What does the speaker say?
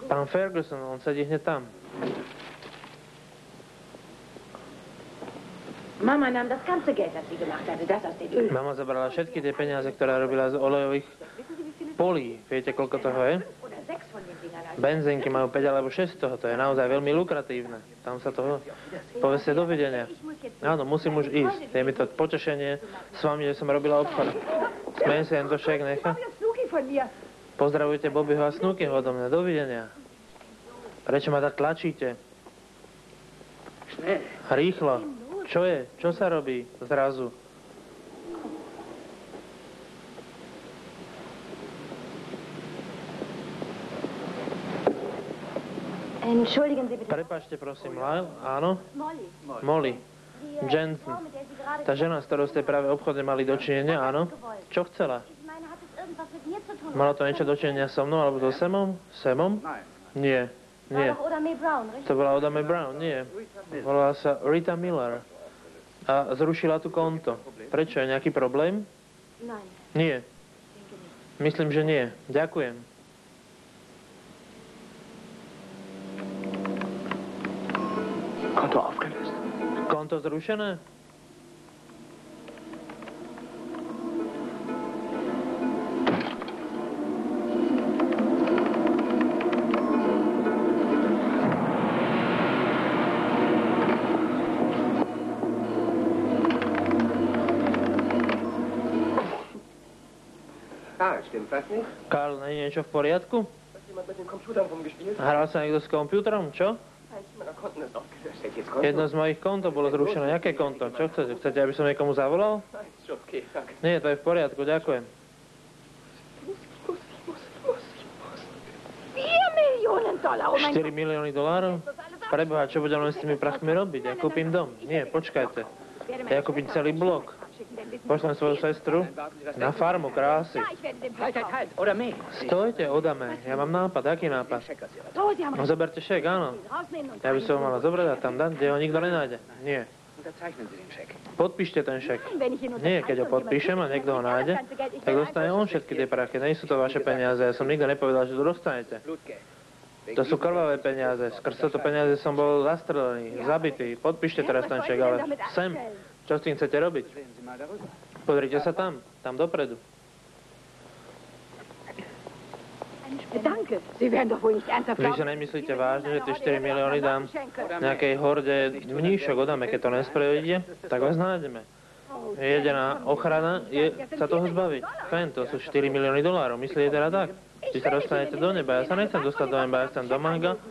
Pán Ferguson, on sedí hneď tam. Mama nahm das ganze Geld, das sie gemacht hatte, das aus den Öl. Mama zabrala všetky tie peniaze, ktoré robila z olejových polí. Viete, koľko toho je? Benzínky majú 5 alebo 6 toho, to je naozaj veľmi lukratívne. Tam sa toho povedzte dovidenia. Áno, musím už ísť. Je mi to potešenie s vami, že som robila obchod. Smejem si jen to však nechá. Pozdravujte Bobbyho a Snookyho odo mňa. Dovidenia. Prečo ma tak tlačíte? Rýchlo. Čo je? Čo sa robí zrazu? Prepáčte, prosím, Lyle? Áno? Molly. Jensen. Tá žena, s ktorou ste práve obchodne mali dočinenia, áno? Čo chcela? Malo to niečo dočinenia so mnou alebo so Samom? Samom? Nie. Nie. To bola Oda Mae Brown? Nie. Volala sa Rita Miller. A zrušila tu konto. Prečo? Je nejaký problém? Nie. Myslím, že nie. Ďakujem. Konto aufgelöst. Konto zrušené? Karl, nie je niečo v poriadku? Hral sa niekto s počítačom, čo? Jedno z mojich konto bolo zrušené. Jaké konto? Čo chcete? Chcete, aby som niekomu zavolal? Nie, to je v poriadku, ďakujem. 4 milióny dolárov? Preboha, čo budem len s tými prachmi robiť? Ja kúpim dom. Nie, počkajte. Ja kúpim celý blok. Pošlem svoju sestru na farmu krásy. Stojte, Oda Mae. Ja mám nápad. Aký nápad? No, zoberte šek, áno. Ja by som ho mala zobrať a tam dať, kde ho nikto nenájde. Nie. Podpíšte ten šek. Nie, keď ho podpíšem a niekto ho nájde, tak dostane on všetky tie prachy. Nie sú to vaše peniaze. Ja som nikto nepovedal, že to dostanete. To sú krvavé peniaze. Skrz toto peniaze som bol zastrelený, zabitý. Podpíšte teraz ten šek, ale sem. Čo s tým chcete robiť? Pozrite sa tam dopredu. Vy sa nemyslíte vážne, že tie 4 milióny dám nejakej horde mníšok Oda Mae, keď to nesprevedie, tak vás nájdeme. Jediná ochrana je sa toho zbaviť. Fajn, to sú 4 milióny dolárov. Myslíte teda tak? Či sa dostanete do neba? Ja sa nechcem dostať do neba, ja chcem do Manga